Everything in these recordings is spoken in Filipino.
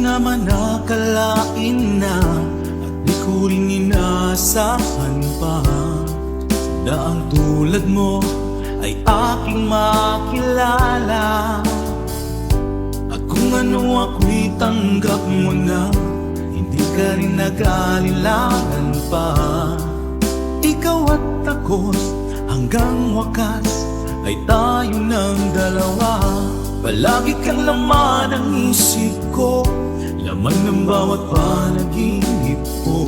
naman akalain na at di ko rin inaasahan pa na ang tulad mo ay aking makilala. At kung ano ako'y tanggap mo na, hindi ka rin nag-alilangan pa. Ikaw at ako hanggang wakas ay tayo ng dalawa. Palagi kang laman ng isip ko, laman ng bawat panaginip ko.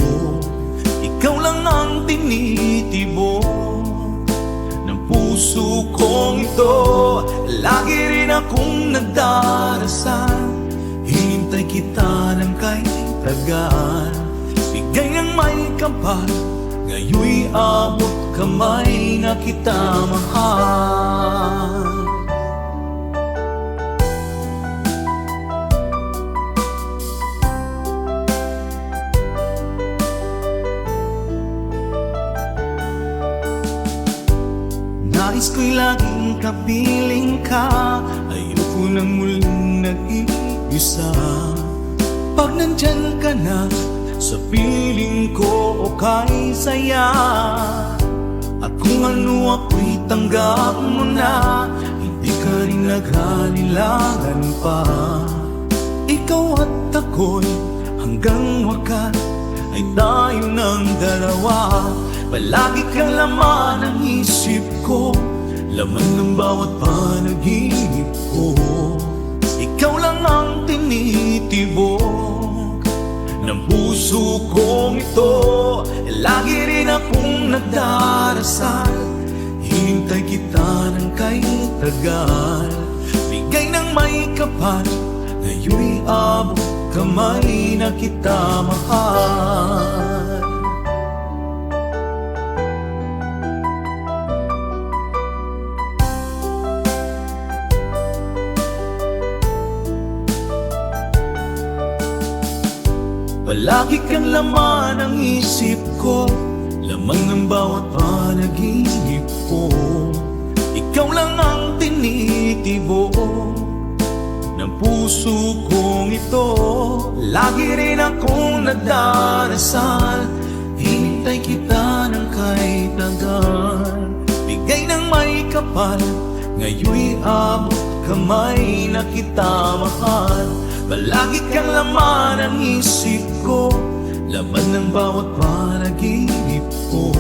Ikaw lang ang tinitibok ng puso kong ito. Lagi rin akong nagdarasal, hinintay kita ng kay tagal. Bigay ng may kapal, ngayon'y abot kamay na kita mahal. Nais ko'y laging kapiling ka, ayoko nang muling nag-iisa. Pag nandyan ka na, sa piling ko okay saya. At kung ano ako'y tanggap mo na, hindi ka rin naghalilangan pa. Ikaw at ako'y hanggang wakas ay tayo ng dalawa. Palagi kang laman ng isip ko, laman ng bawat panaginip ko. Ikaw lang ang tinitibok ng puso kong ito. Lagi rin akong nagdarasal, hinintay kita ng kay tagal. Bigay ng may kapal, ngayon'y abot kamay na kita mahal. Palagi kang laman ng isip ko, laman ng bawat panaginip ko. Ikaw lang ang tinitibok ng puso kong ito. Lagi rin akong nagdarasal, hinintay kita ng kay tagal. Bigay ng may kapal, ngayon'y abot kamay na kita mahal. Palagi kang laman ng isip ko, laman ng bawat panaginip ko.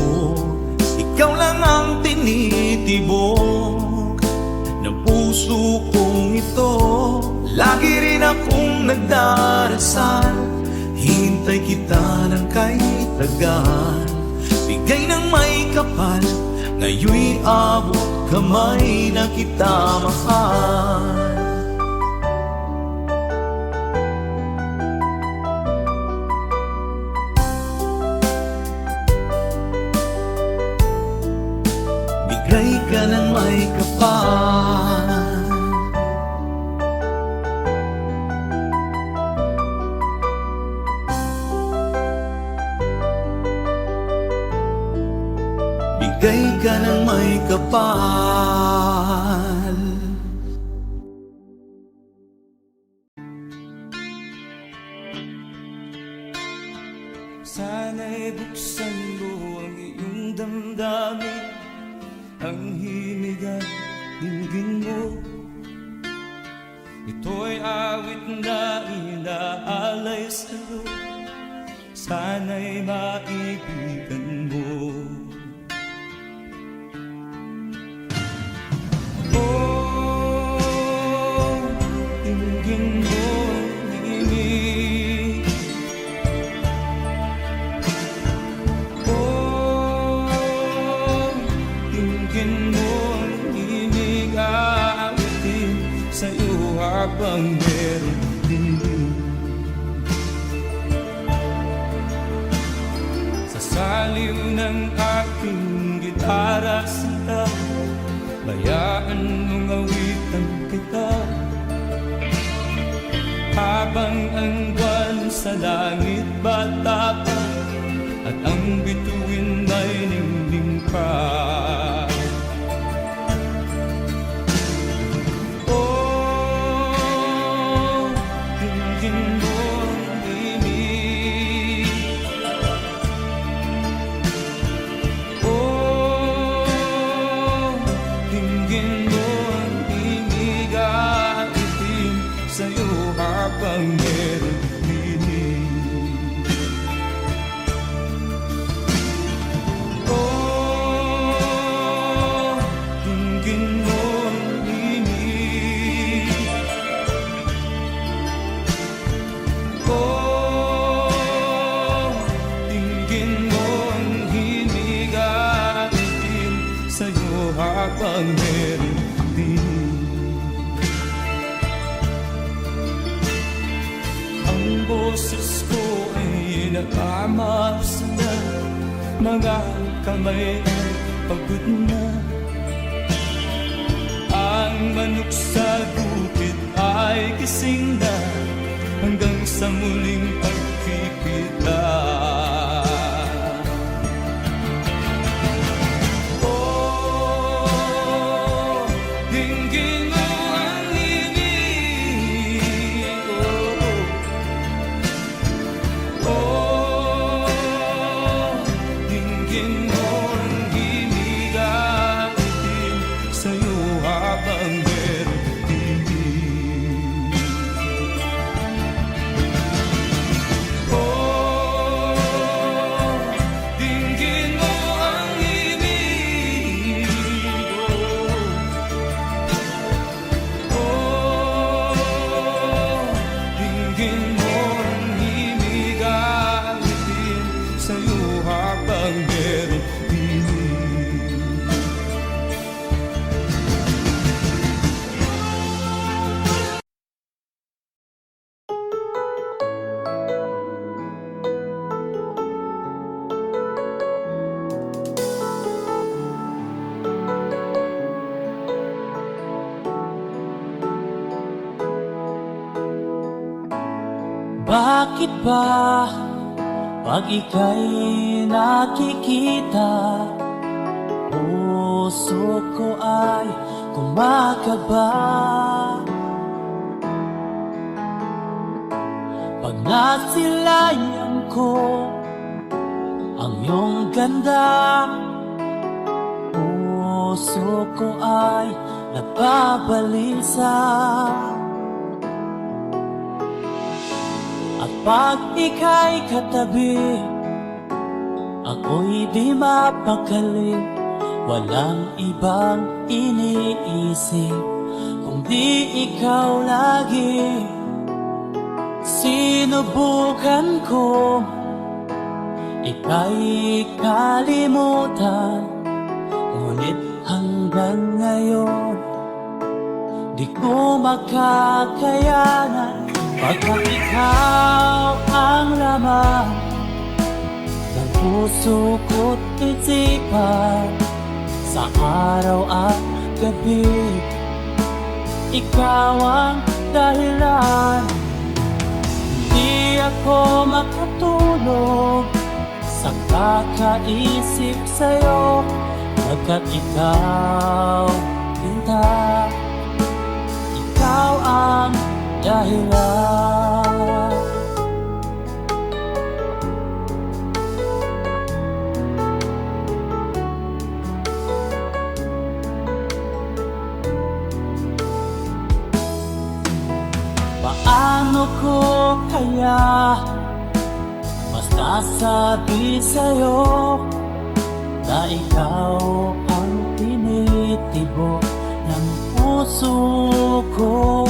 Ikaw lang ang tinitibok ng puso kong ito. Lagi rin akong nagdarasal, hintay kita ng kay tagal. Bigay ng may kapal, ngayon'y abot kamay na kita mahal. Bigay ka ng may kapal, bigay ka ng may kapal. Sana'y buksan mo ang iyong damdamin, ang himig at dinggin mo. Ito'y awit na inaalay sa'yo, sana'y maibigan mo. Oh, dinggin mo ang himig. Oh, dinggin mo ang himig, aawitin sa'yo habang meron din. Sa saliw ng aking gitara sinta, bayaan mong awitan kita. Habang ang buwan sa langit bata pa, at ang bituin ay ningning pa. Oh, dinggin mo habang meron dinig. Oh, dinggin mo ang himig. Oh, dinggin mo ang himig at itim sa'yo habang meron dinig. Ang boses ko ay nakamas na, mga kamay ay pagod na. Ang manok sa bukid ay gising na, hanggang sa muling pagkikita. Oh, dinggin mo ang himig. Oh, dinggin mo ang himig at itim sa'yo habang meron dinig. Oh, dinggin mo ang himig. Oh, dinggin mo ang himig at itim sa'yo habang meron dinig. Bakit ba pag ika'y nakikita, puso ko ay kumakaba? Pag nasilayan ko ang iyong ganda, puso ko ay nababalisa. At pag ika'y katabi, ako'y di mapakali. Walang ibang iniisip kundi ikaw lagi. Sinubukan ko ika'y kalimutan, ngunit hanggang ngayon di ko makakayanan. Pagkat ikaw ang laman ng puso ko't isipan, sa araw at gabi, ikaw ang dahilan. Hindi ako makatulog sa kakaisip sa'yo, pagkat ikaw, pinta, ikaw ang dahilan. Paano ko kaya masasabi sa'yo na ikaw ang tinitibok ng puso ko?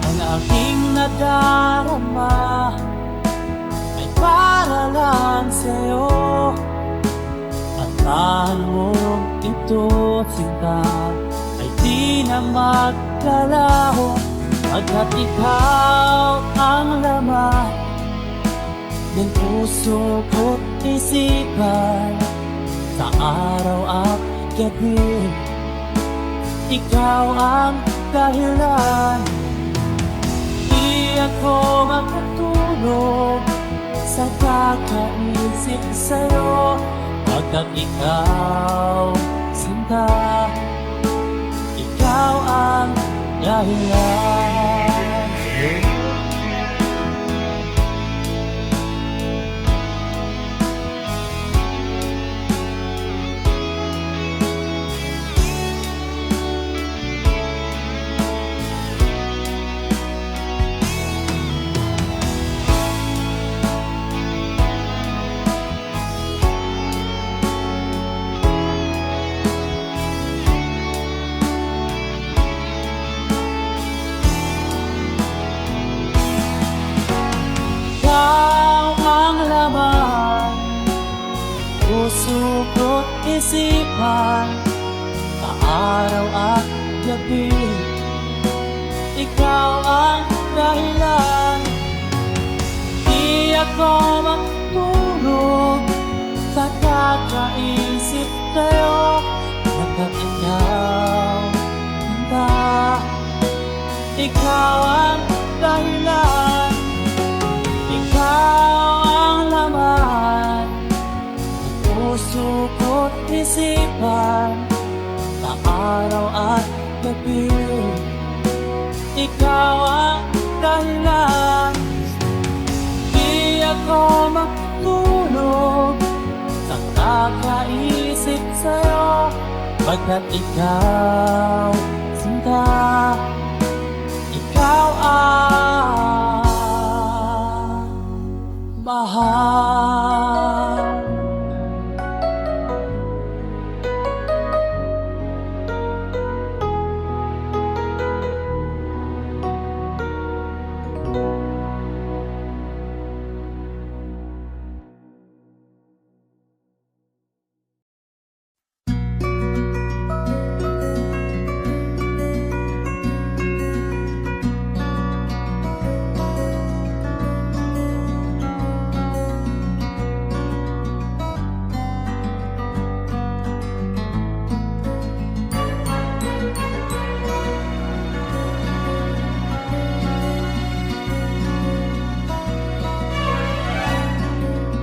Ang aking nadarama ay para lang sa'yo, at mahal mo ito, sinta, ay di na maglalaho. Pagkat ikaw ang laman ng puso ko't isipan, sa araw at gabi, ikaw ang dahilan. Di ako makatulog sa kakaisip sa'yo, pagkat ikaw, sinta, ikaw ang dahilan. puso ko't isipan, araw at gabi, ikaw ang dahilan. Di ako matulog sa kakaisip sa'yo, hanggat ikaw ba? Ikaw ang dahilan, ikaw ang laman ng puso ko't isipan, sa araw at gabi, ikaw ang dahilan. Di ako matulog sa kakaisip sa'yo, pagkat ikaw, sinta, ikaw ang mahal.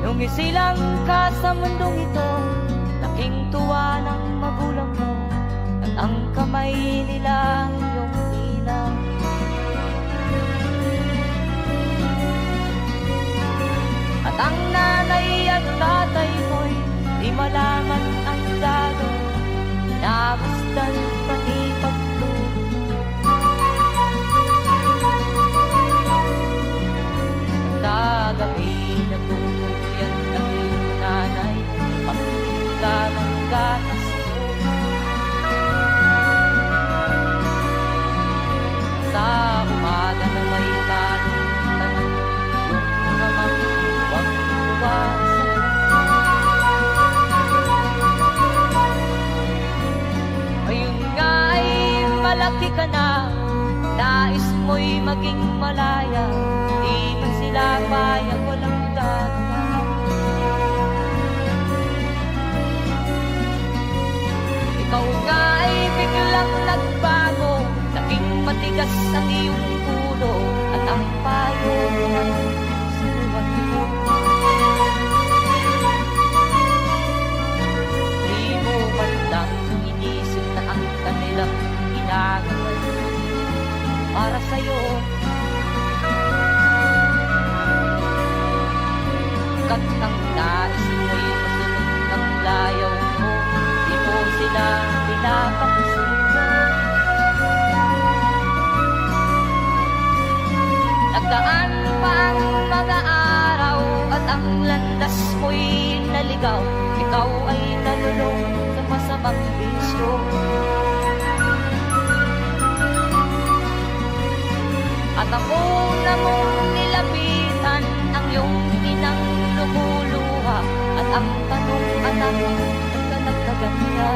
Nung isilang ka sa mundong ito, laking tuwa ng magulang mo, at ang kamay nila ang iyong ilaw. At ang nanay at tatay mo'y di malaman ang gagawin, namasdan pati pagtulog. Nagabi nagtutulyan ng iyong nanay, pagpunta ng gatas mo. Sa umaga na may kanutan ng iyong mamang huwag tuwasan. Ngayon nga ay malaki ka na, nais mo'y maging malaya, di man sila payag, walang gagawa. Ikaw nga ay biglang nagbago, naging matigas ang iyong ulo, at ang payo ay sinuwat mo. Di mo man lang inisip na ang kanilang ginagawa para sa'yo. Kat ang nais mo'y masunod ng layaw mo, di mo sila pinapansin. Nagdaan pa ang mga araw, at ang landas mo'y naligaw, ikaw ay nalulong sa masamang bisyo. At ako na mong nilapitan ang iyong inang lumuluha, at ang tanong, anak, nagkaganda.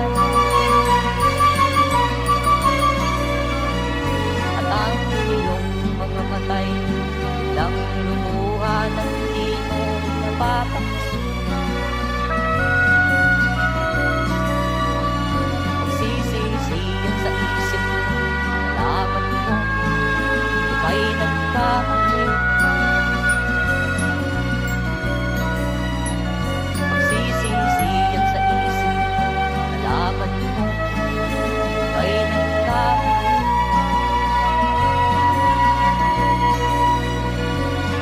At ang iyong mga matay lang lumuha ng di mo napapansin. Magsisisiyan sa isip mo, nalaman mo ika'y nagkamali. Magsisisiyan sa isip mo, nalaman mo ika'y nagkamali.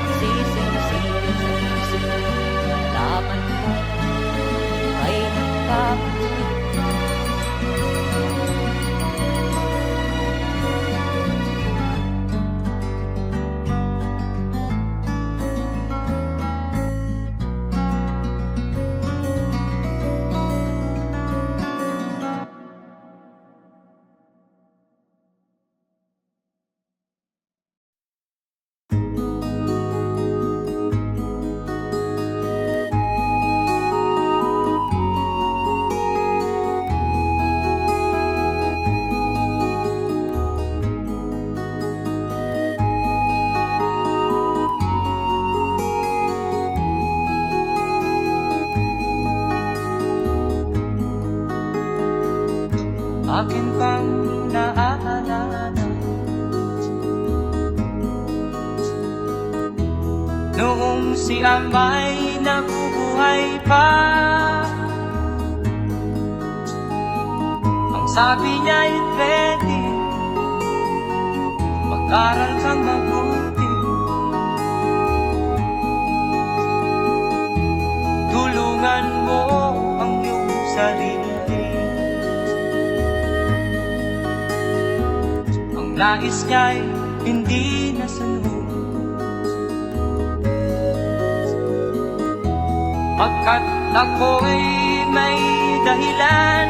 Magsisisiyan sa isip mo, nalaman mo ika'y nagkamali. si ama'y nabubuhay pa. Ang sabi niya'y ready, mag-aral kang mabuti. Tulungan mo ang iyong sarili. Ang nais niya'y hindi nasunod, pagkat ako'y may dahilan.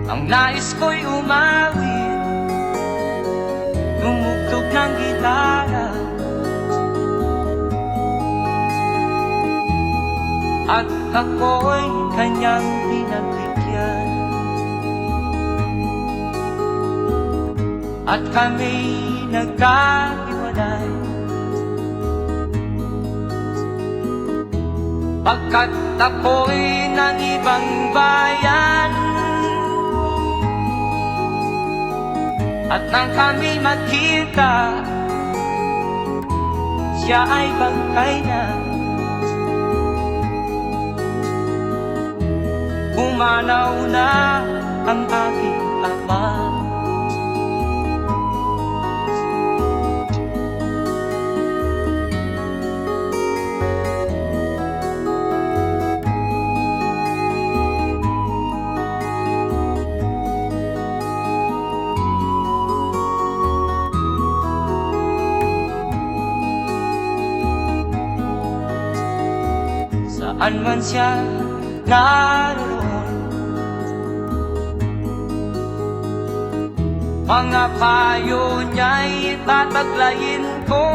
Ang nais ko'y umawit, tumugtog ng gitara, at ako'y kanyang pinagbigyan. At kami nagkahiwalay, pagkat ako'y ng ibang bayan. At nang kami magkita, siya ay bangkay na. Pumanaw na ang aking ama. Saan man siya naroon, mga payo niya'y tataglayin ko.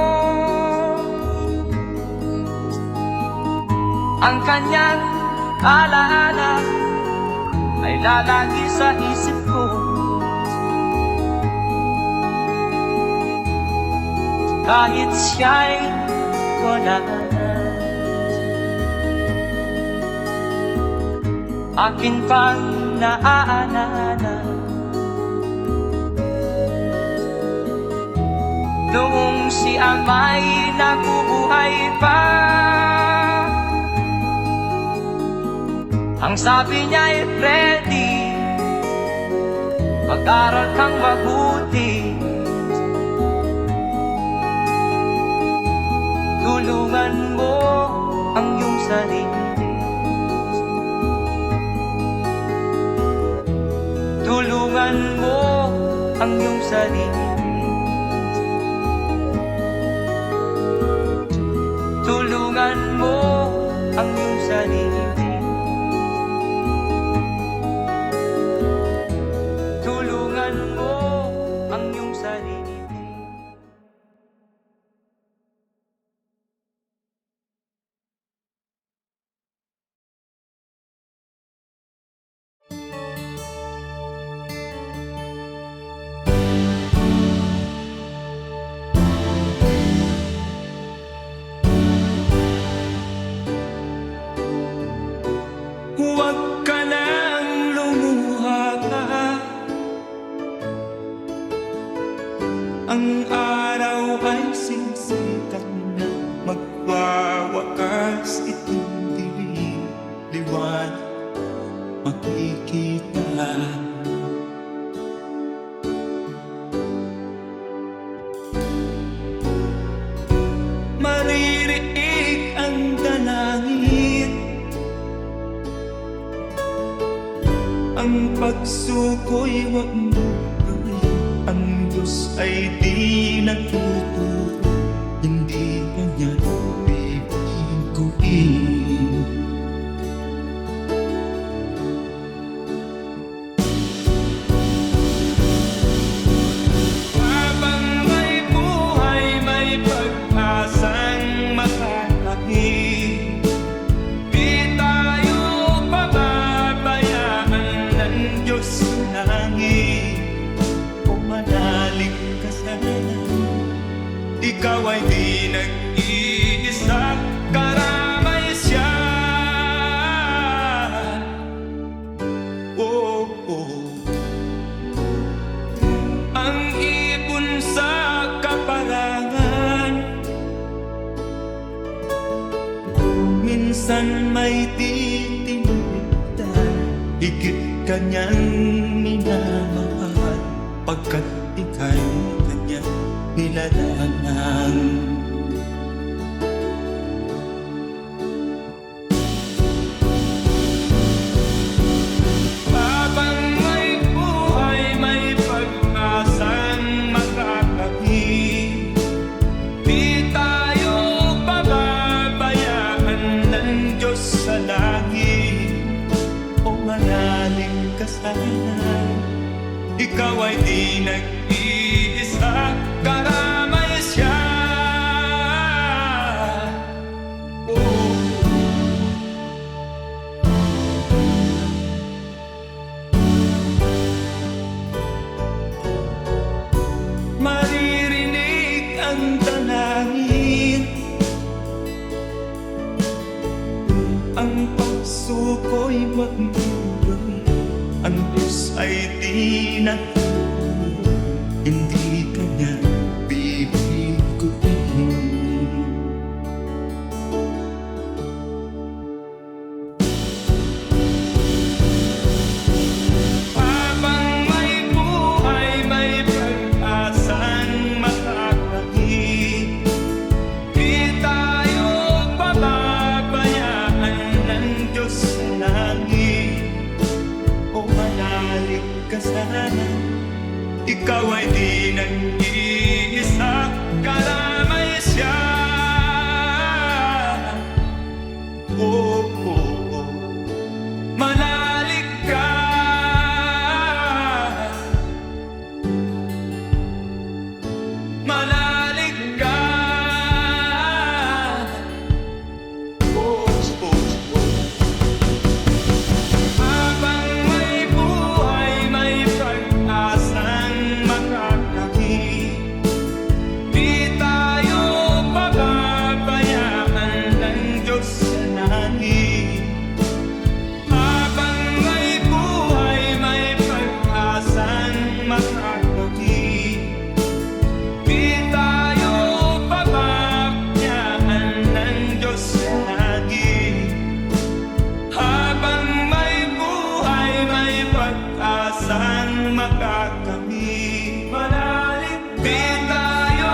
Ang kanyang alaala ay lalagi sa isip ko. Kahit siya'y wala na, akin pang naaalala noong si ama'y nabubuhay pa. Ang sabi niya'y ready, mag-aral kang mabuti. Tulungan mo ang iyong sarili. Tulungan mo ang iyong sarili. Tulungan mo ang iyong sarili. Tulungan mo ang iyong sarili. Huwag ka nang lumuha ka, ang araw ay sisikat na, magwawakas itong dilim, liwanag makikita. Maririnig ang dalangin, ang pagsuko'y wag mo gawin. Ang Diyos ay di natututo, hindi kanya bibiguin. Habang may buhay, may pag-asang makakakit. Di tayo pababayaan ng Diyos sa langit. O manalig ka sana, ikaw ay di nag-iisa, karamay siya. Oh, oh. Ang ibon sa kaparangan minsan may titinigdan, higit kanyang minamahal, pagkat ika'y kanyang nilalangan. Habang may buhay, may pag-asang makakahit, di tayo pababayaan ng Diyos sa langit. O manalig ka sana, ikaw ay di nag-iisa, karamay siya. Oh. Maririnig ang dalangin, ang puso ko'y magmumulong, ang Diyos ay di natulog, hindi kanya bibiguin. Habang may buhay, may pag-asang makakahit, di tayo pababayaan ng Diyos sa langit. O manalig ka sana, ikaw ay di nag-iisa, karamay siya. Oh, oh, oh. Manalig ka, manalig ka. Oh, oh, oh. Habang may buhay, may pag-asang makakahit, di tayo pababayaan ng Diyos sa langit. Habang may buhay, may pag-asang makakahit, di tayo pababayaan ng Diyos sa langit. Habang may buhay, may pag-asang makakamit, manalig, di tayo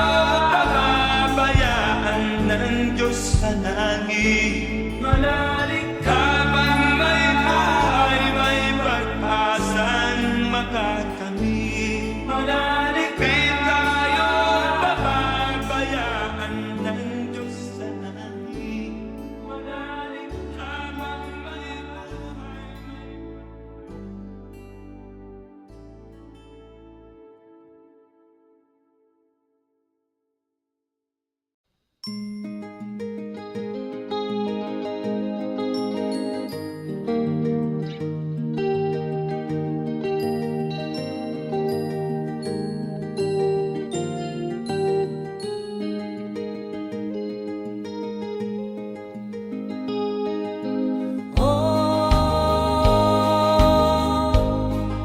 pababayaan ng Diyos sa langit. Manalig, habang may buhay, may pag-asang makakamit, manalig, di tayo pababayaan ng Diyos sa langit. Manalig, habang may buhay,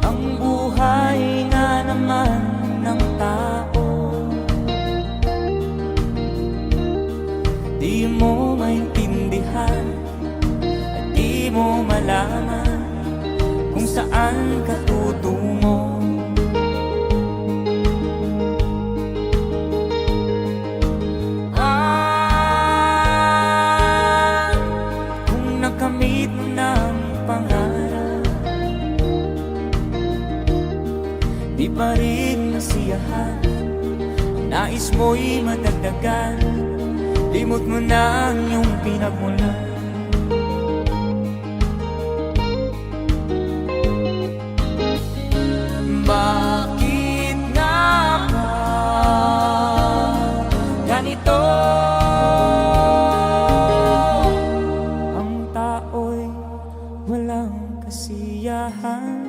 Ang buhay nga naman ng tao, di mo maintindihan at di mo malaman kung saan ka tutungo. Kung nakamit mo ng pangarap, di pa rin nasiyahan, nais mo'y madagdagan, limot mo na ang iyong pinagmulan. Bakit nga ba ganito? Ang tao'y walang kasiyahan.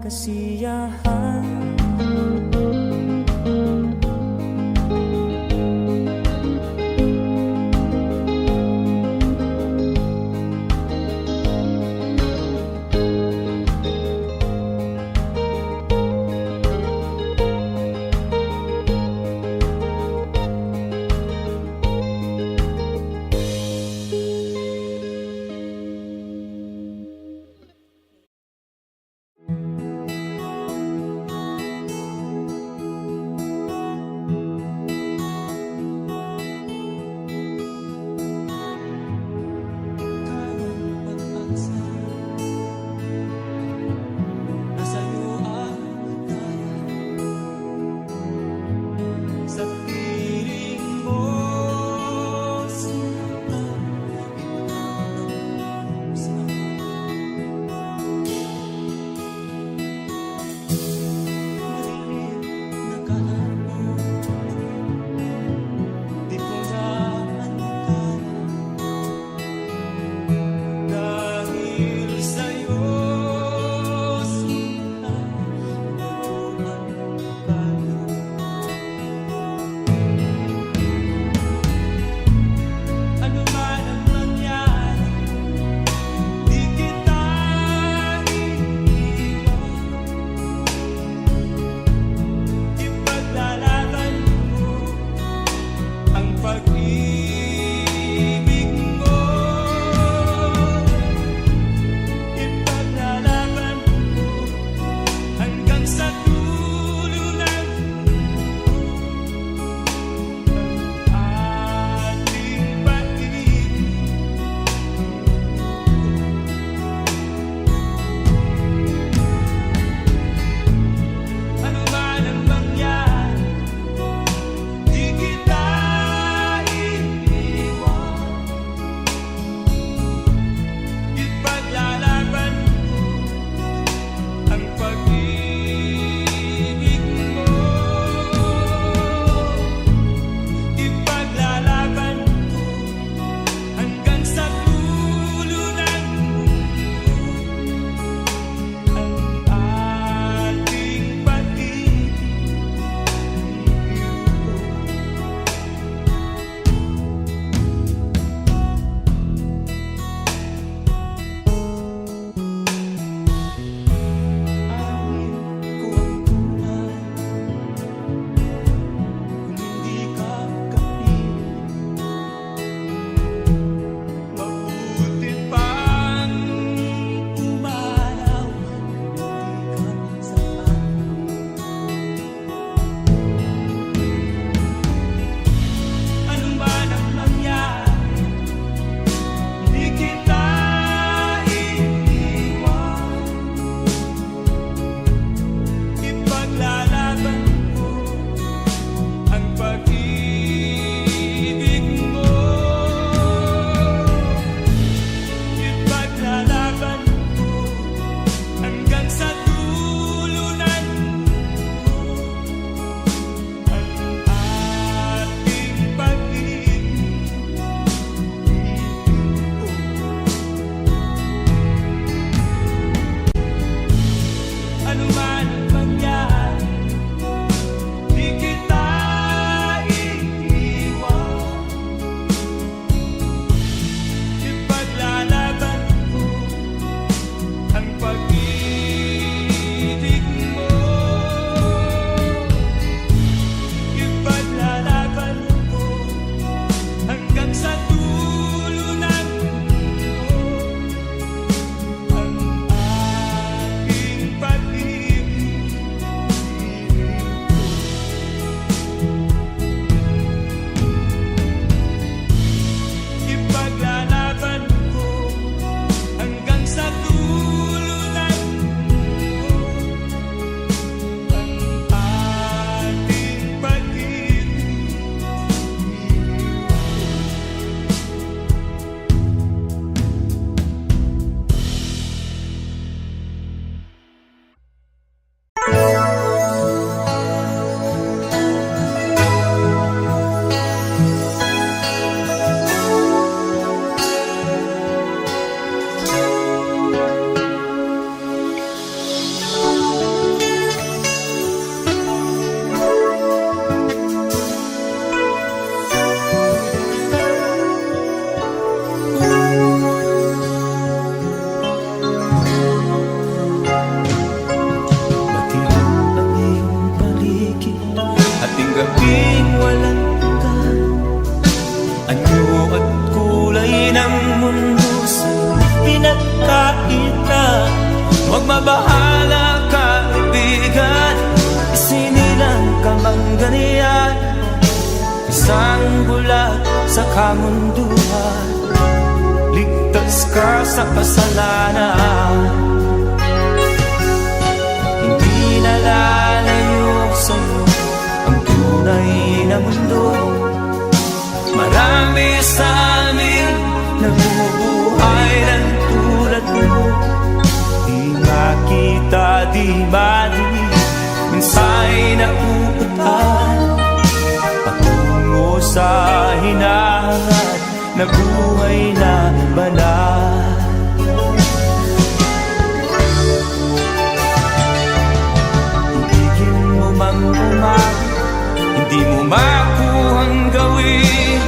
kasiyahan. kamunduhan, ligtas ka sa kasalanan. Hindi nalalayo sa'yo ang tunay na mundo. Marami sa amin nabubuhay ng tulad mo. Di makita, di marinig, minsa'y nauutan patungo sa hinahangat na buhay na banal. Ibigin mo mang umagi, hindi mo makuhang gawin.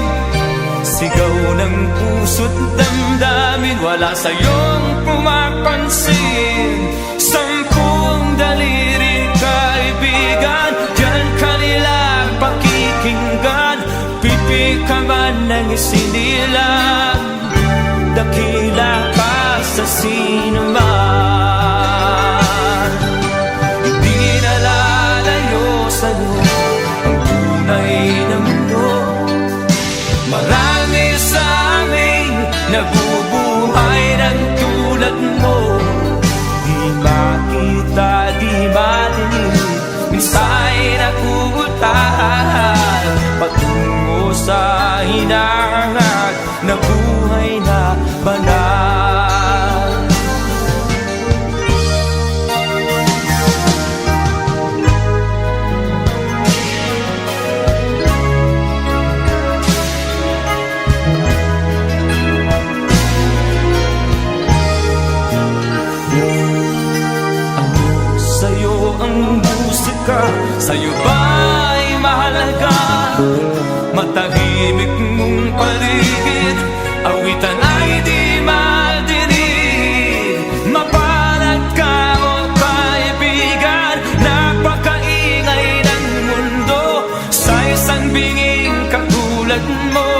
Sigaw ng puso't damdamin, wala sa'yong pumapansin. Sampung daliri kaibigan, diyan kanila pakikinggan. Pipi ka man ng isinilang, dakila pa sa sinuman. Hindi nalalayo sa'yo ang tunay na mundo. Marami sa amin nabubuhay ng tulad mo. Di makita, di madinig, minsa'y nakuutan patungo sa hinahangat na buhay na banal. Sa'yo ang musika, sa'yo ba'y mahalaga? Matahimik mong paligid, awitan ay di madinig. Mapalad ka o kaibigan, napakaingay ng mundo. Sa isang binging katulad mo,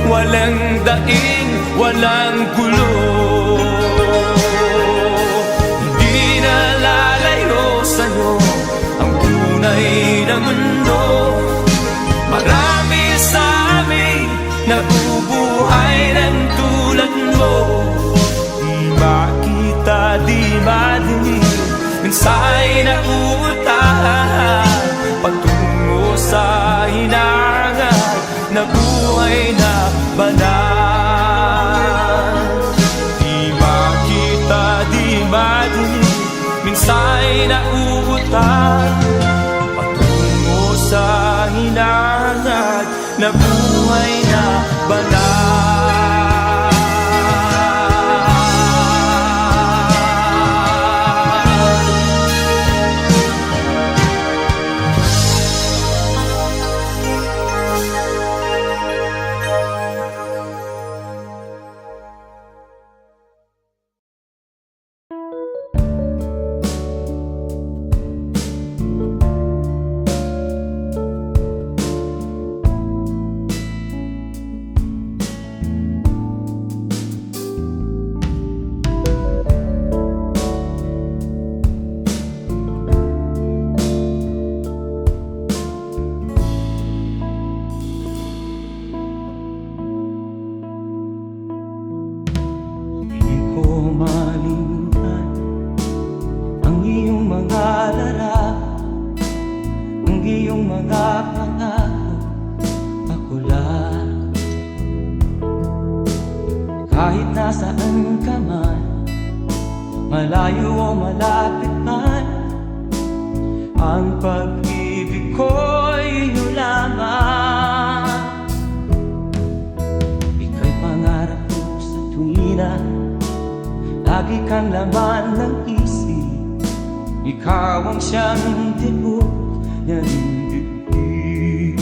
walang daing, walang gulo. Sa'yo ang tunay na mundo. Marami sa amin nabubuhay ng tulad mo. Di makita, di madinig, minsa'y nauutan patungo sa hinahangat na buhay na banal. Di makita, di madinig, minsa'y nauutan patungo sa hinahangat na buhay na banal. Kahit nasaan ka man, malayo o malapit man, ang pag-ibig ko'y iyong lamang. Ika'y pangarap ko sa tuwina, lagi kang laman ng isip. Ikaw ang siyang tibok ng dibdib.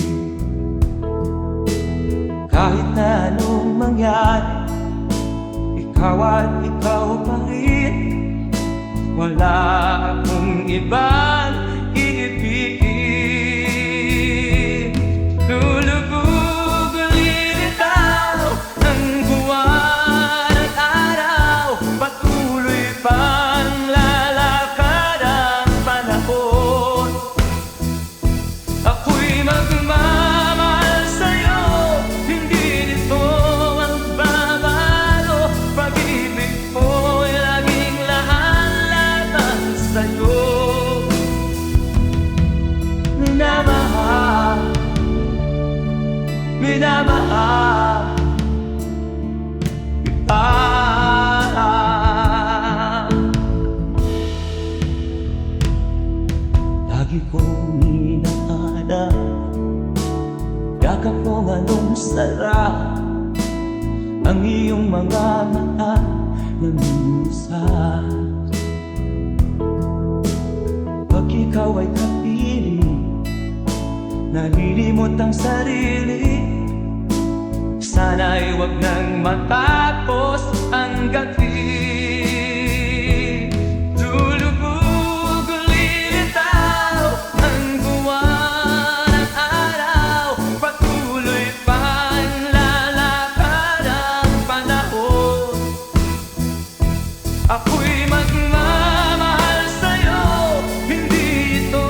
Kahit na anong mangyari, ikaw at ikaw pa rin. Wala akong ibang iibigin. Lulubog lilitaw ang buwan at araw, patuloy pang lalakad ang panahon. Ako'y magmamahal sa'yo, hindi Lagi kong hinahanap, yakap mo anong sarap, ang iyong mga mata nag-uusap. Pag ikaw ay kapiling, nalilimot ang sarili. Sana'y wag nang matapos ang gabi. Lulubog, lilitaw ang buwan at araw, patuloy pang lalakad ang panahon. Ako'y magmamahal sa'yo, hindi ito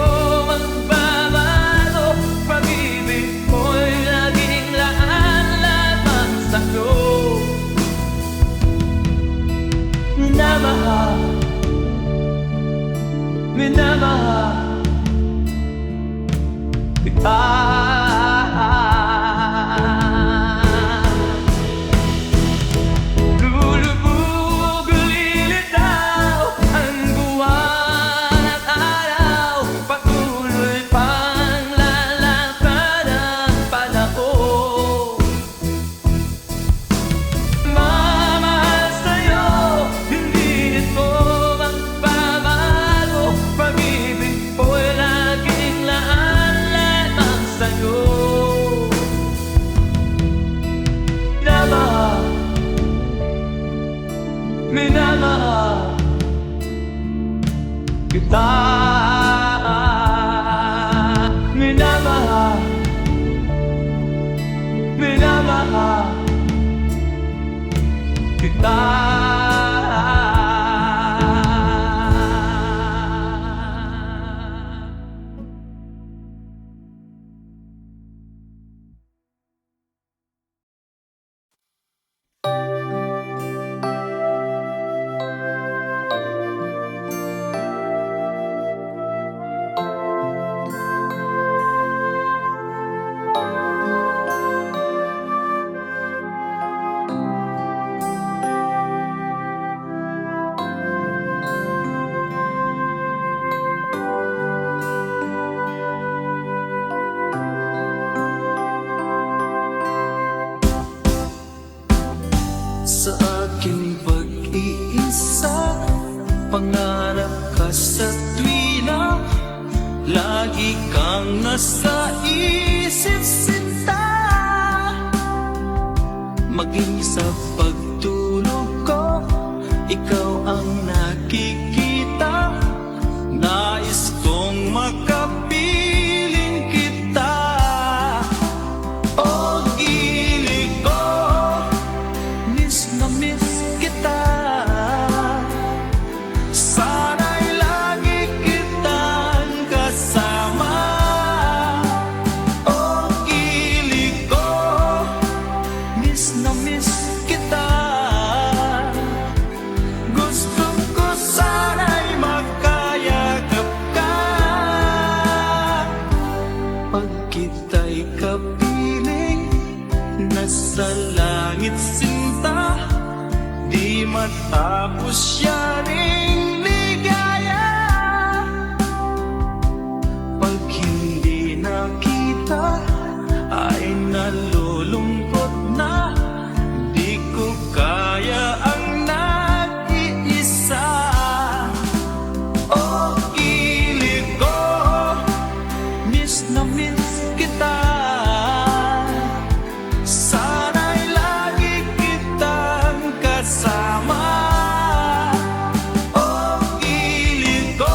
magbabago. Pag-ibig ko'y laging laan lamang sa'yo. Minamahal, minamahal kita. Lulubog, lilitaw ang buwan at araw, patuloy pang lalakad ang panahon. Mamahal sa'yo, hindi ito magbabago. Pag-ibig ko'y laging laan lamang sa'yo. Minamahal, minamahal kita. Minamahal, minamahal kita. Sa aking pag-iisa, pangarap ka sa tuwina, lagi kang nasa isip sinta. Maging sa pagtulog ko, ikaw ang nakikita. Nais kong makapiling kita. O gilid ko, miss na miss kita. Sana'y lagi kitang kasama. O gilid ko, miss na miss kita. Gusto ko sana'y makayagap ka. Pag kita'y kapiling, nasa langit sinta, di matapos siya ring ligaya. Pag hindi nakita, ay nalulungkot na, di ko kaya ang nag-iisa. O gilid ko, miss na miss kita. Sana'y lagi kitang kasama. O gilid ko,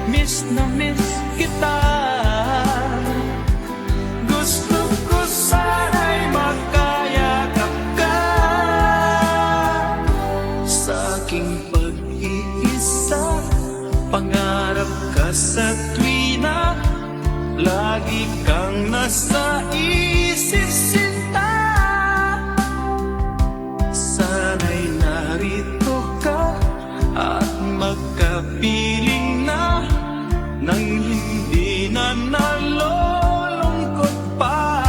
miss na miss kita. Gusto ko sana'y makayakap ka. Sa aking pag-iisa, pangarap ka sa tuwina, lagi kang nasa isip sinta. Sana'y narito ka at magkapiling na, nang hindi na nalulungkot pa.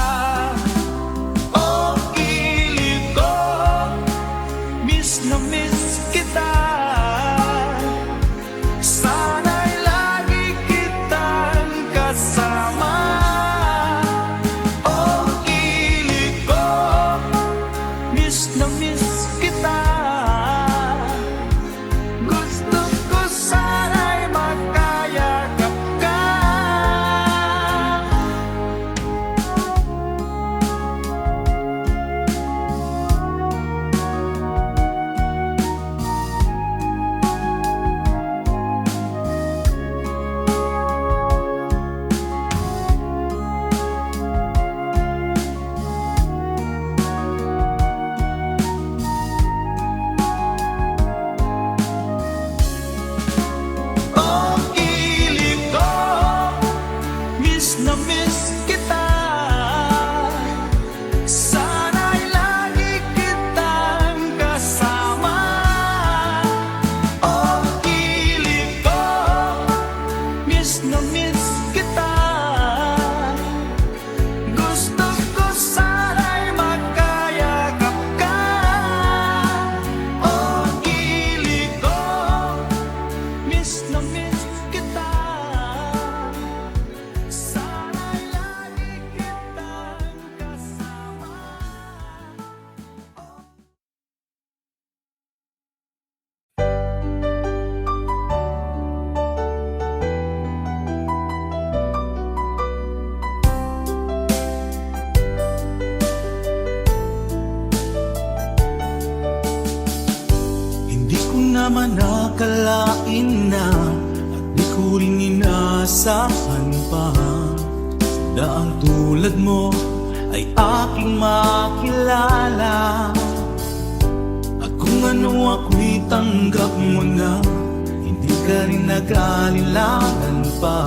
O gilid ko, miss na miss kita. Sana'y lagi kita na miss kita. Gusto ko sana'y magkayakap ka. Oh, gili ko, miss na miss kita. Sana'y lagi kitang kasama. Hindi ko naman nakalain na at di ko rin inaasahan pa na ang tulad mo ay aking makilala. At kung ano ako'y tanggap mo na, hindi ka rin nag-alilangan pa.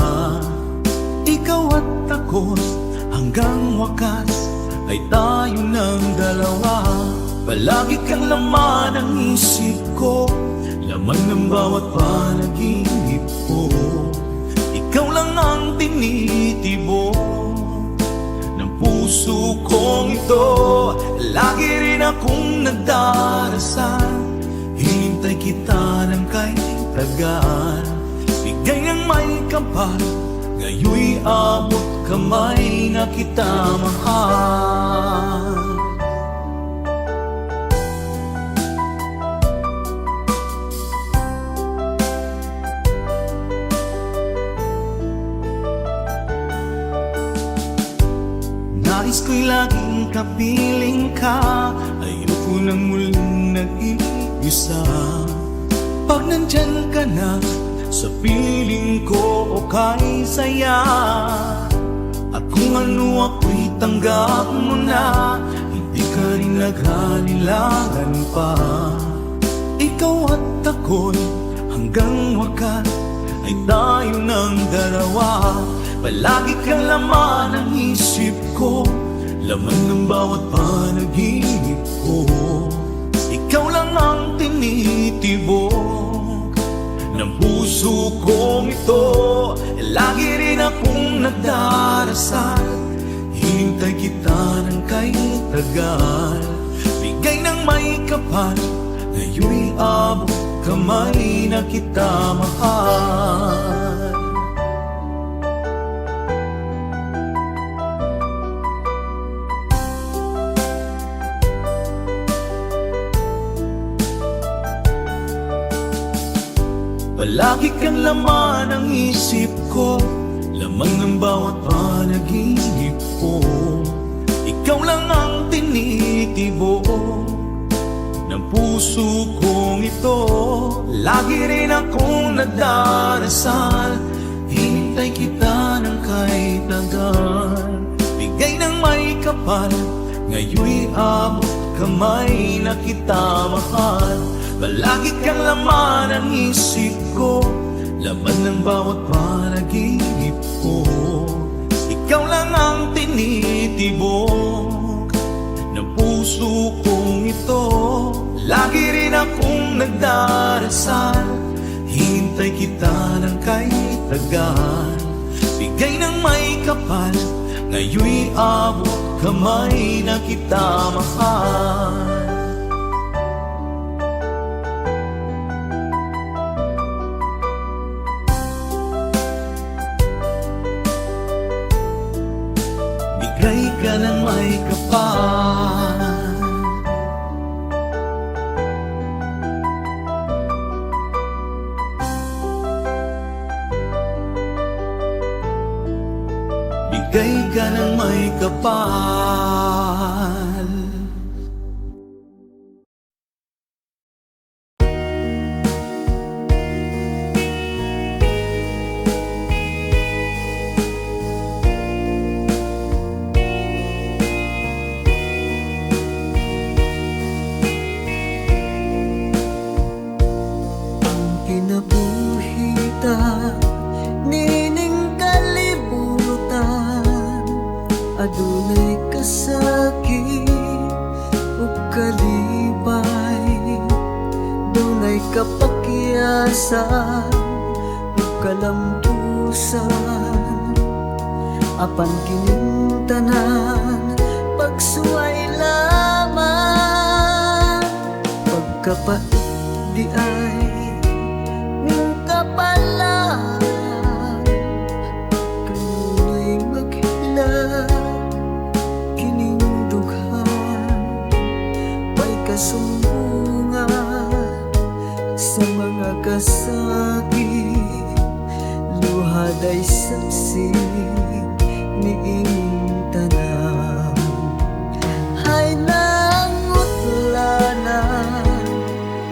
Ikaw at ako hanggang wakas ay tayo ng dalawa. Palagi kang laman ng isip ko, laman ng bawat panaginip ko. Ikaw lang ang tinitibok ng puso kong ito. Lagi rin akong nagdarasal, hinintay kita ng kahit tagal. Bigay ng may kapal, ngayon'y abot kamay na kita mahal. Nais ko'y laging kapiling ka, ayoko nang muling nag-iisa. Pag nandyan ka na, sa piling ko okay saya. At kung ano ako'y tanggap mo na, hindi ka rin nag-alilangan pa. Ikaw at ako'y hanggang wakas ay tayo ng dalawa. Palagi kang laman ng isip ko, laman ng bawat panaginip ko. Ikaw lang ang tinitibok ng puso kong ito. Lagi rin akong nagdarasal, hinintay kita ng kahit tagal. Bigay ng may kapal, ngayon'y abot kamay na kita mahal. Palagi kang laman ng isip ko, laman ng bawat panaginip ko. Ikaw lang ang tinitibok ng puso kong ito. Lagi rin akong nagdarasal, hinintay kita ng kahit tagal. Bigay ng may kapal, ngayon'y abot kamay na kita mahal. Palagi kang laman ng isip ko, laman ng bawat panaginip ko. Ikaw lang ang tinitibok ng puso kong ito. Lagi rin akong nagdarasal, hintay kita ng kahit tagal. Bigay ng may kapal, ngayon'y abot kamay na kita mahal. Bigay ka ng may kapal, bigay ka ng may kapal. Kinabuhita, nining kalibutan, adunay kasakit ug kalibay, dunay kapakyasan ug kalampusan. katapusan. Apan kining tanan pagsuway lamang, pagkapait di ay ning kapalan. Kanunay maghilak kining dughan, may kasumbungan sa mga kasakit. Luhad ay saksi ni ining tanan, ay nangutlanan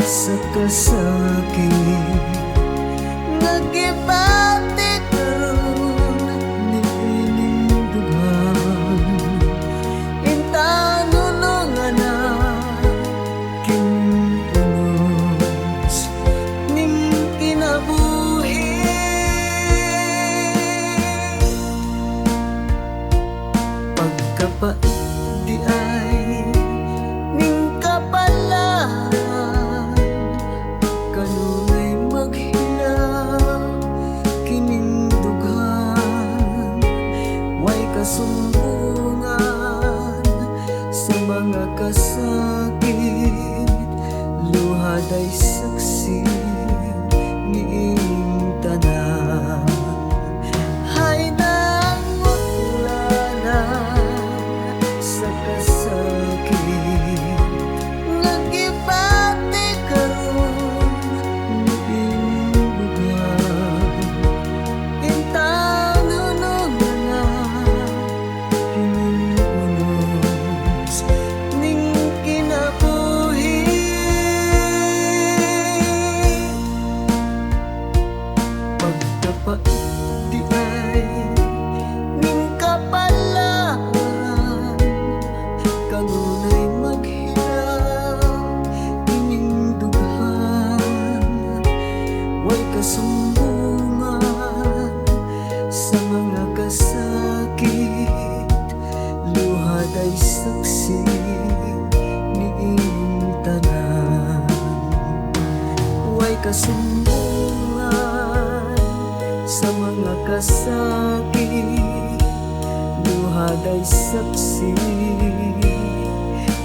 sa kasakit. Nagibati karon ni ining dughan, intanunungan na kinunos ning kinabuhi. Pagkapait di ay ning kapalan, kanunay maghilak kining dughan, way kasumbungan sa mga kasakit. Luhad ay saksi ni ining tanan, ay nangutlanan sa kasakit. Nagibati karon ni ining dughan, intanunungan na kining unos ning kinabuhi. Pagkapait di ay ning kapalan, kanunay maghilak ining dughan, way kasumbungan sa mga kasakit. Luhad ay saksi ni ining tanan, way kasumbungan sa mga kasakit. Luhad ay saksi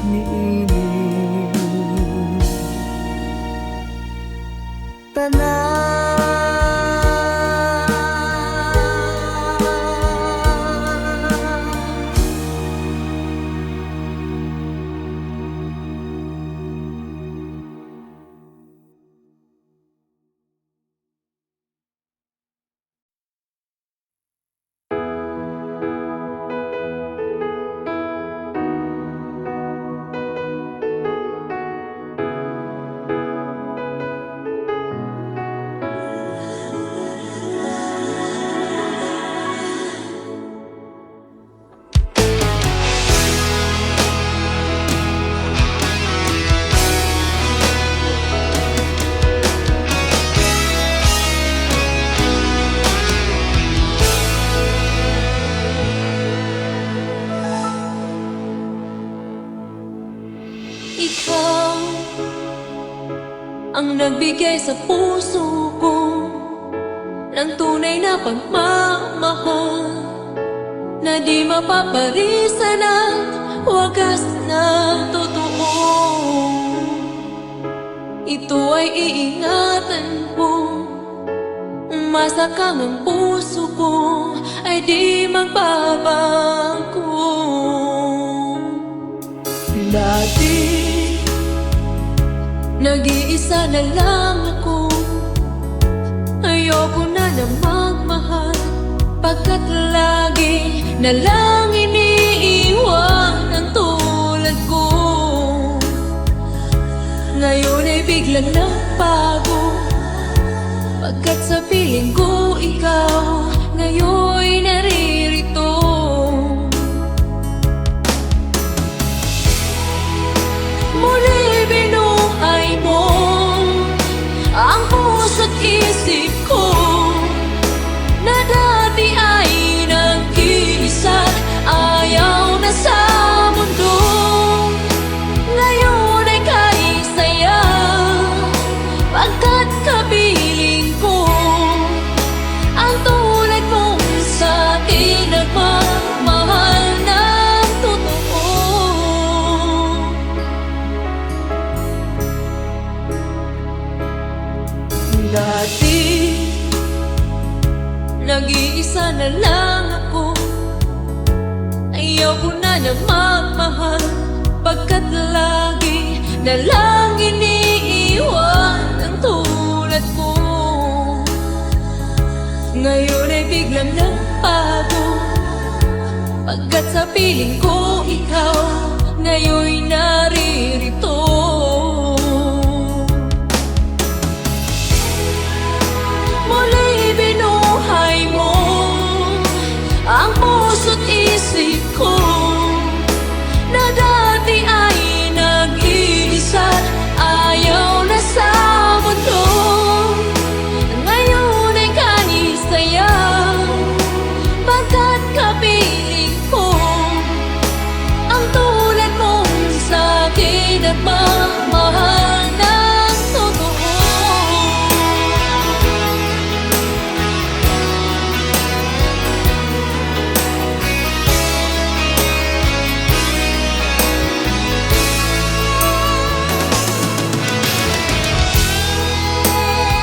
ni ining tanan. Ikaw ang nagbigay sa puso ko ng tunay na pagmamahal, na di mapaparisan at wagas na totoo. Ito ay iingatan ko, masakang ang puso ko ay di magbabago. Dati nag-iisa na lang ako, ayoko na magmahal, pagkat lagi na lang iniiwan ang tulad ko. Ngayon ay biglang nagbago, pagkat sa piling ko ikaw ngayon'y naririto. Muli binuhay mo ang puso't isip ko, na dati ay nag-iisa, ayaw na sa mundo. Ngayon ay kay saya, pagkat kapiling ko nag-iisa na lang ako. Ayaw ko na na magmahal, pagkat lagi na lang iniiwan ang tulad mo. Ngayon ay biglang nagbago, pagkat sa piling ko ikaw ngayon'y naririto. Muli binuhay mo ang puso't isip ko, na dati ay nag-iisa, ayaw na sa mundo. Ngayon ay kanisaya, pagkat kapiling ko ang tulad mong sa'kin at mamahal ng totoo.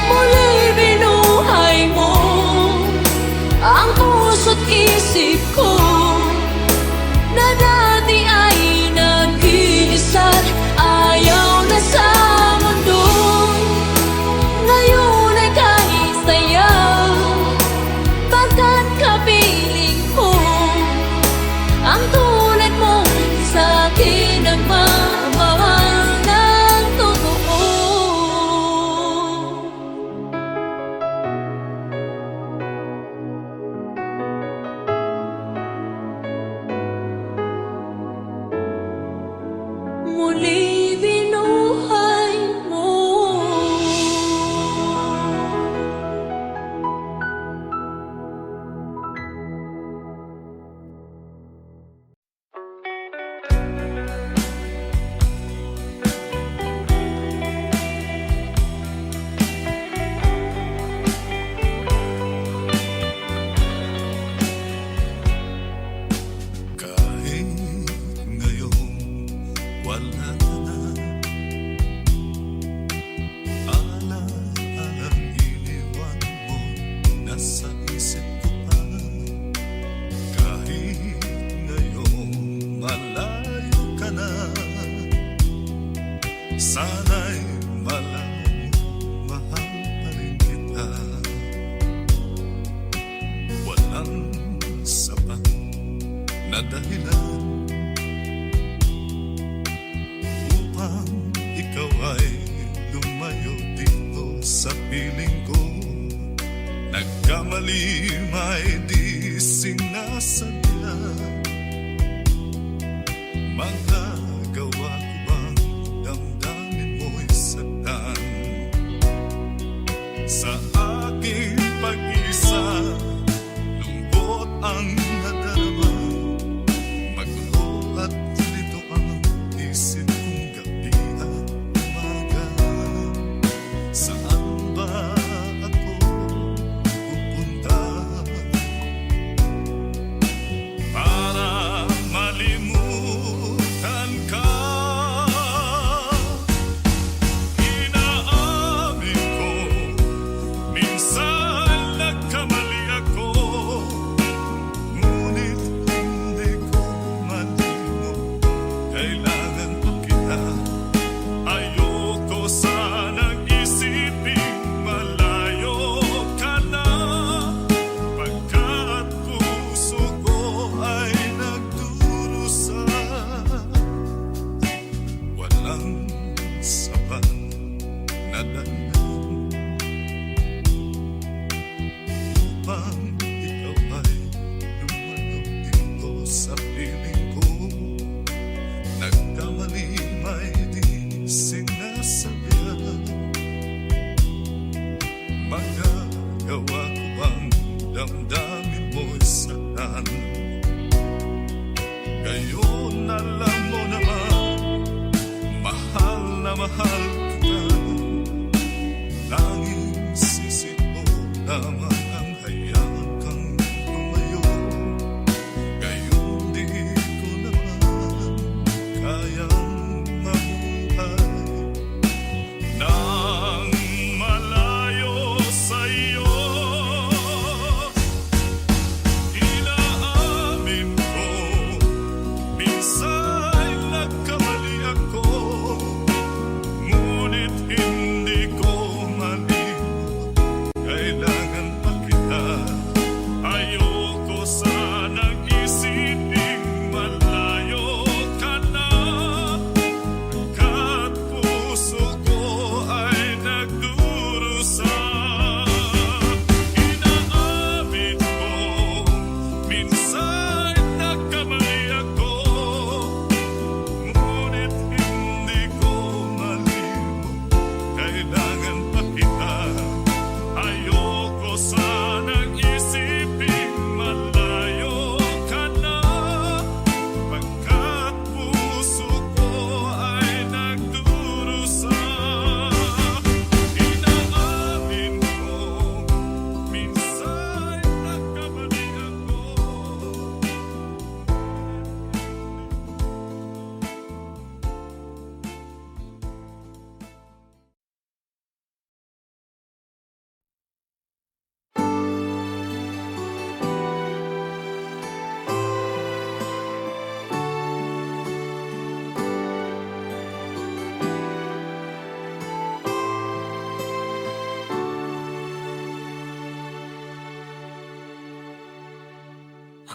Muli binuhay mo ang puso't isip ko, na dati ay nag-iisa, ayaw na sa mundo. Ngayon ay kanisaya, pagkat kapiling ko ang tulad mo sa'kin ang mamahal ng totoo. Muli binuhay mo. Kahit ngayon wala ka na, alalang iniwan mo, nasa isip ko pa. Kahit ngayon malayo ka na, sana'y malaman mo, mahal pa rin kita. Walang sapat na dahilan upang ikaw ay lumayo dito sa piling ko. Nagkamali may di sinasadya, magagawa ko bang damdamin mo'y saktan? Sa aking pag-isa, lungkot ang nadarama, magulo at lito ang isip kong gabi at umaga. Saan ba ako pupunta para malimutan ka? Inaamin ko, minsan nagkamali ako, ngunit hindi ko malimot, kailangan ko kita. Ayoko sanang isipin malayo ka na, pagkat puso ko ay nagdurusa. Walang sapat na dahilan upang ikaw ay lumayo dito sa piling ko. Nagkamali may di sinasabihan, magagawa ko bang damdamin mo'y saktan? Ngayon alam mo naman, mahal na mahal kita. Tanging sisi ko lamang ang hayaan kang lumayo. Gayon di ko naman kayang mabuhay nang malayo sa'yo.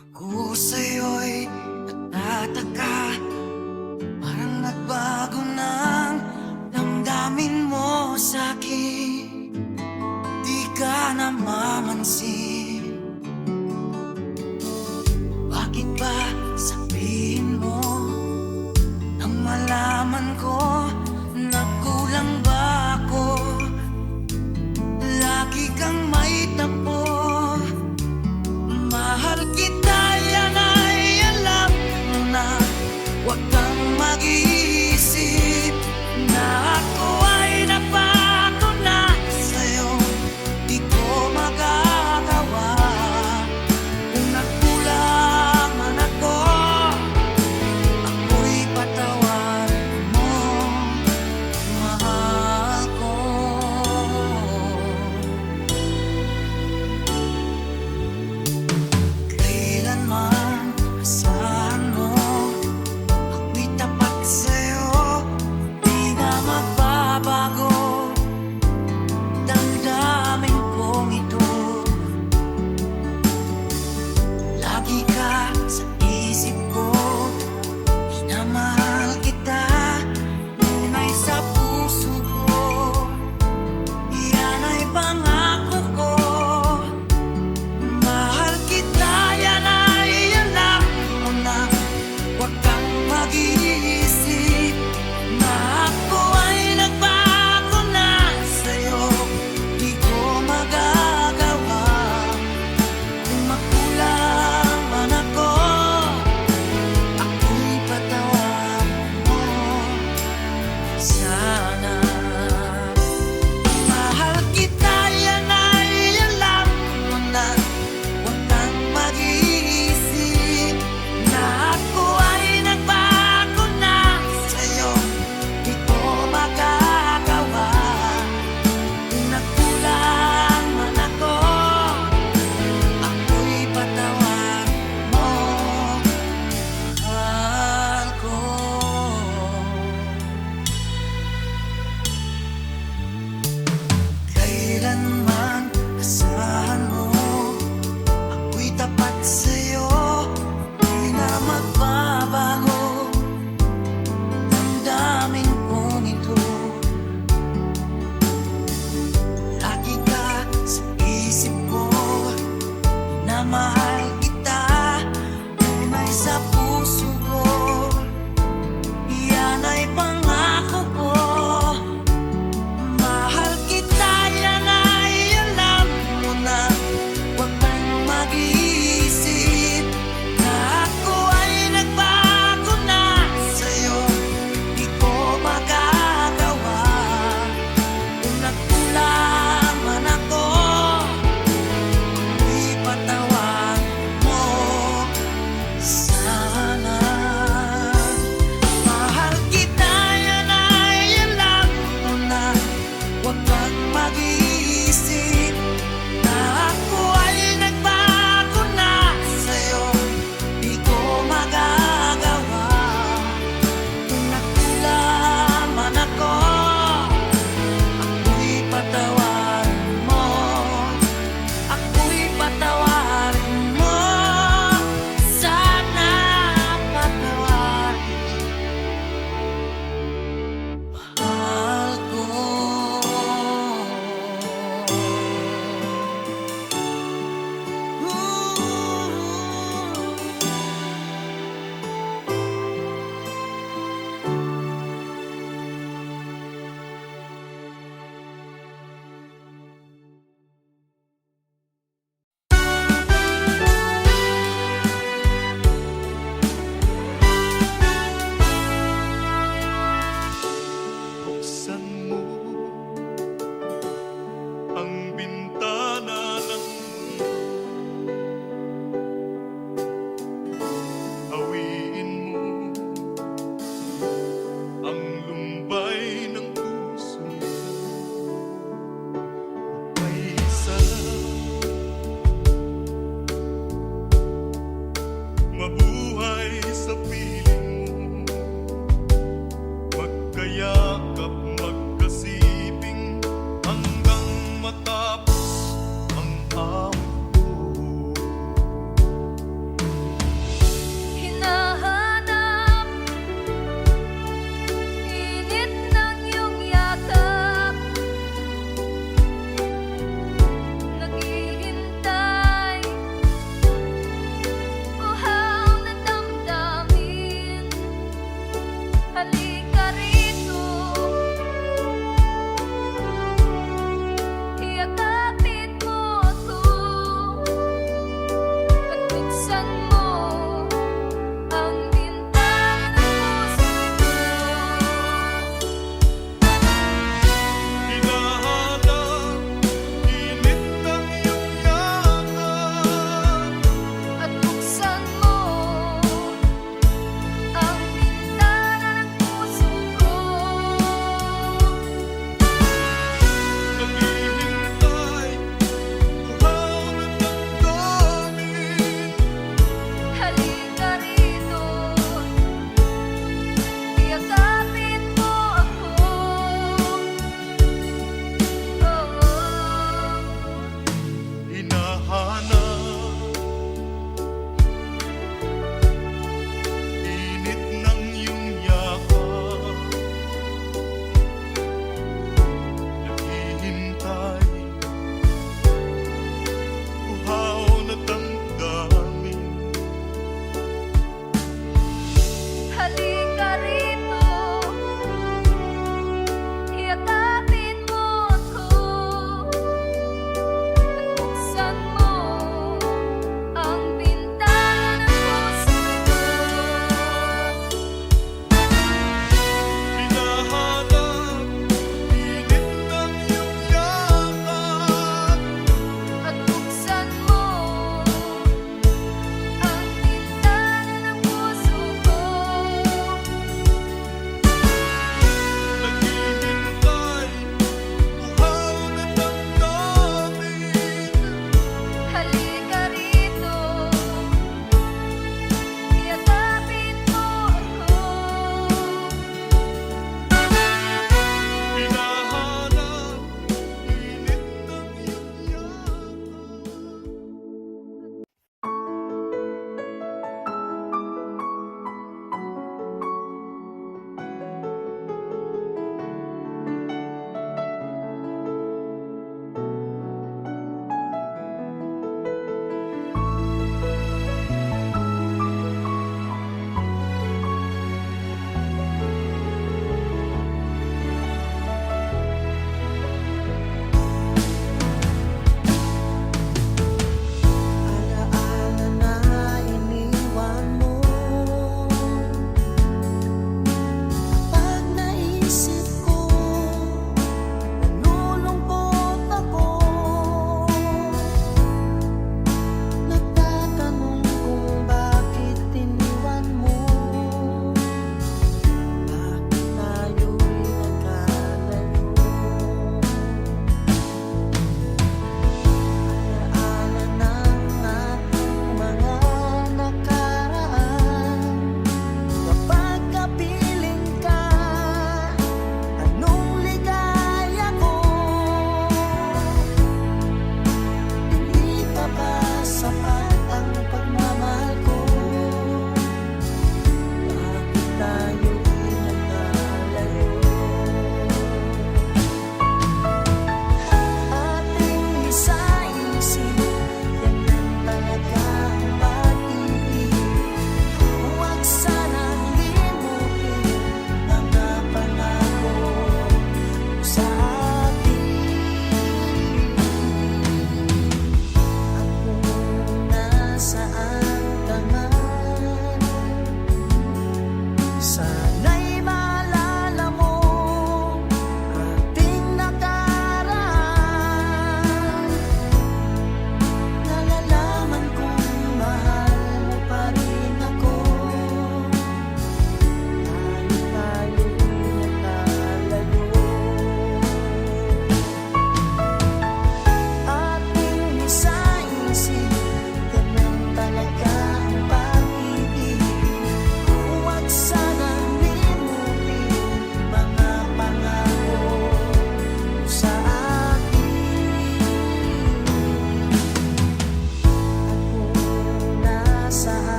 Ako sa'yo'y natataka, parang nagbago ng damdamin mo sa'kin. Di ka namamansin. Bakit ba sabihin mo nang malaman ko na kulang ba ako? Lagi kang may tapo. Mahal kita, yan ay alam mo na. Huwag kang mag-iisip na ako ay napako na sa'yo. Di ko magagawa. Kung nagkulang man ako, ako'y patawarin mo. Mahal ko. Kailanman asahan mo, ako'y tapat sa'yo. Di na magbabago damdamin kong ito. Lagi ka sa isip ko, minamahal kita, tunay sa puso ko. Yan ay pangako ko. Mahal kita, yan ay alam mo na. Huwag kang mag-iisip na ako ay nagbago na sa'yo. Di ko magagawa. Kung makulang man ako, ako'y patawarin mo. Sana mahal kita, yan ay alam mo na. Huwag kang mag-iisip na ako ay nagbago na sa'yo. Di ko magagawa. Kung nagkulang man ako, ako'y patawarin mo. Mahal ko. Kailanman asahan mo, ako'y tapat sa'yo. Di na magbabago damdamin kong ito. Lagi ka sa isip ko, minamahal kita, tunay sa puso ko. Yan ay pangako ko. Mahal kita, yan ay alam mo na. Huwag kang mag-iisip na ako ay nagbago na sa'yo. Di ko magagawa. Kung nagkulang man ako, ako'y patawarin mo. Sana mahal kita, yan ay alam mo na. Huwag kang mag-iisip na ako ay nagbago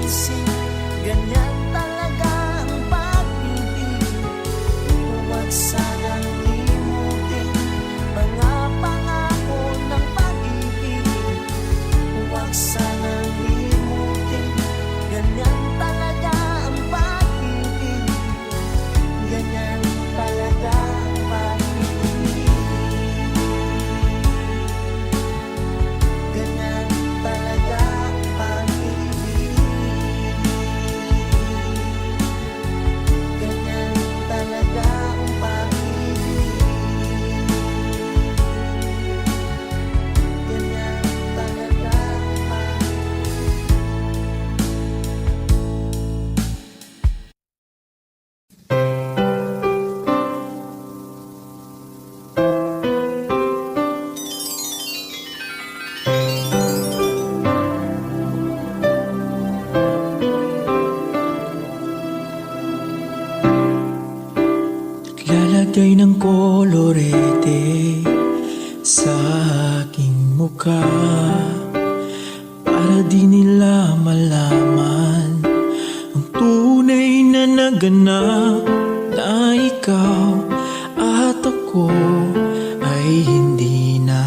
isip, ganyan talaga ang pag-ibig. Huwag sanang limutin mga pangako ng pag-ibig. Huwag sanang limutin, ganyan talaga ang pag-ibig. Ganyan talaga ang pag-ibig. Ganyan talaga ang pag-ibig. Ganyan talaga ang pag-ibig. Ganyan talaga ang pag-ibig. Lalagay ng kolorete sa aking mukha para di nila malaman ang tunay na naganap, na ikaw at ako ay hindi na.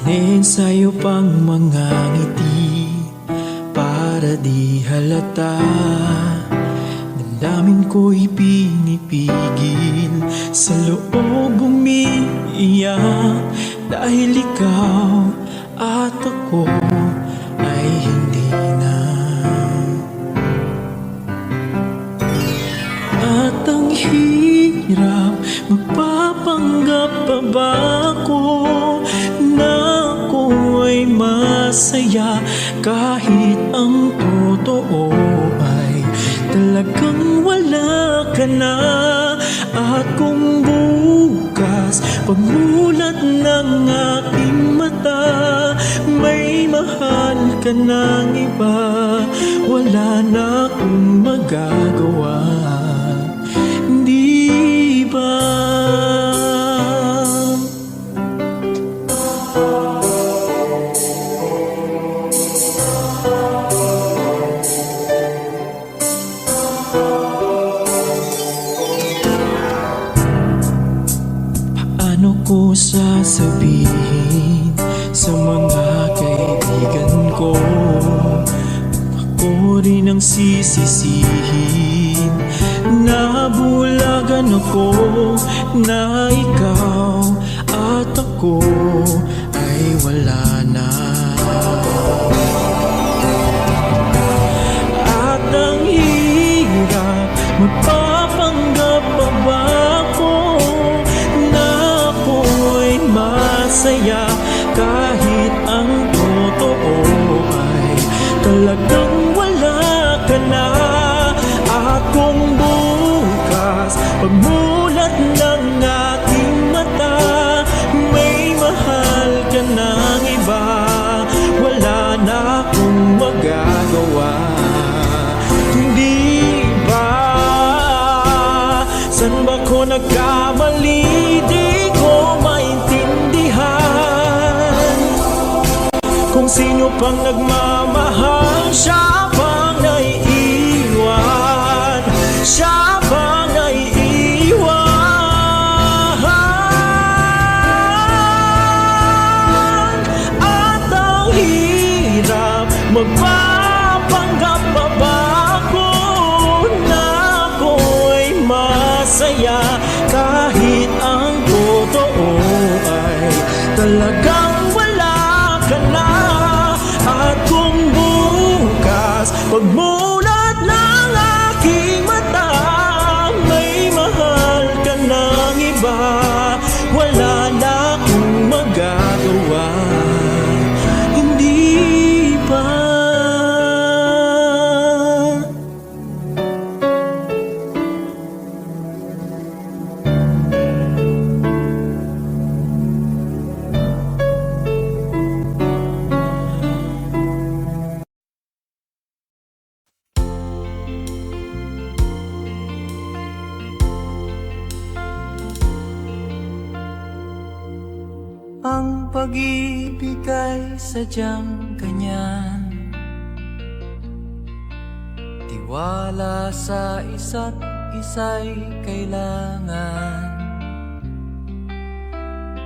Iniensayo pang mga ngiti para di halata. Damdamin ko'y pinipigil, sa loob umiiyak, dahil ikaw at ako ay hindi na. At ang hirap, magpapanggap pa ba ako na ako ay masaya, kahit ang totoo ay talagang wala ka na. At kung bukas pagmulat ng aking mata, may mahal ka ng iba, wala na akong magagawa, di ba? Paano ko sasabihin sa mga kaibigan ko, ako rin ang sisisihin, nabulagan ako na ikaw at ako ay wala na. At ang hirap, magpapanggap pa ba ako na ako ay masaya, kahit ang totoo ay talagang wala ka na. At kung bukas pagmulat ng aking mata, may mahal ka ng iba, wala na akong magagawa, hindi ba? San ba ko nagkamali? Di ko maintindihan kung sino pang nagmamahal, siya pang naiiwan, siya pang naiiwan. At ang hirap, magpapanggap pa ba ako na ako ay masaya, kahit ang totoo ay talagang wala ka na. At kung bukas pagmulat ng aking mata, may mahal ka ng iba, wala na akong magagawa, hindi ba? Ang pag-ibig ay sadyang ganyan, tiwala sa isa't isa'y kailangan.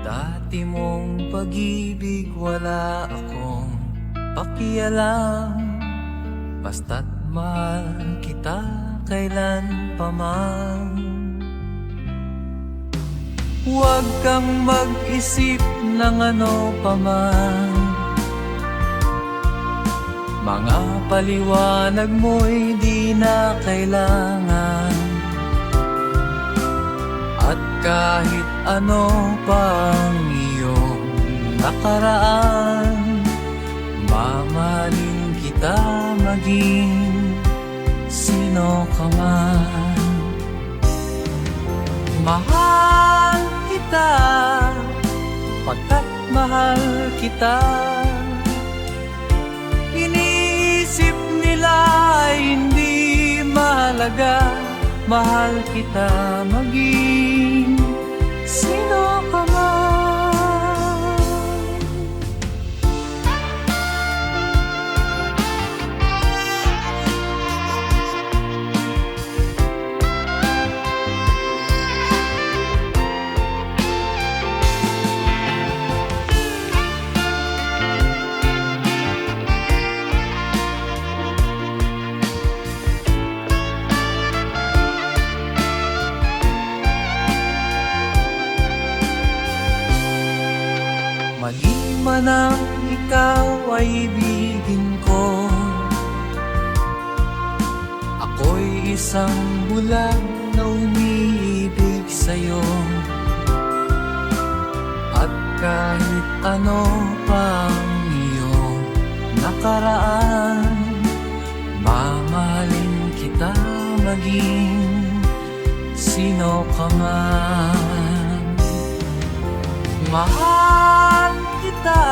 Dati mong pag-ibig wala akong pakialam, basta't mahal kita kailan pa man. Huwag kang mag-isip ng ano pa man, mga paliwanag mo'y di na kailangan. At kahit ano pang iyong nakaraan, mamahalin kita maging sino ka man. Mahal kita, pagkat mahal kita. Iniisip nila ay hindi mahalaga, mahal kita maging sino ka man. Mali man ang ikaw ay ibigin ko, ako'y isang bulag na umiibig sa'yo. At kahit ano pang iyong nakaraan, mamahalin kita maging sino ka man. Mahal kita,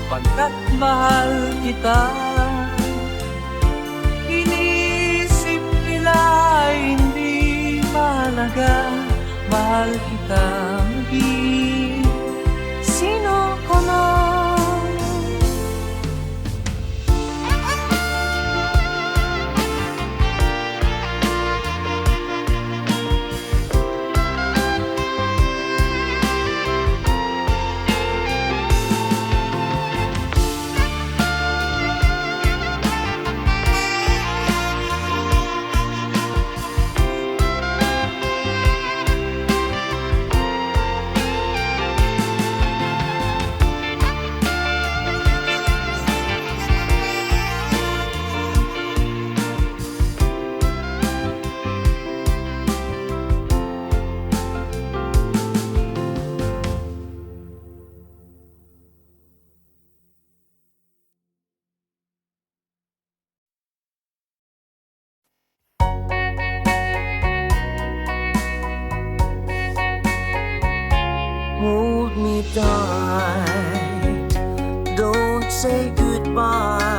pagkat mahal kita. Inisip nila ay hindi mahalaga, mahal kita maging sino ka man. Hold me tight, don't say goodbye.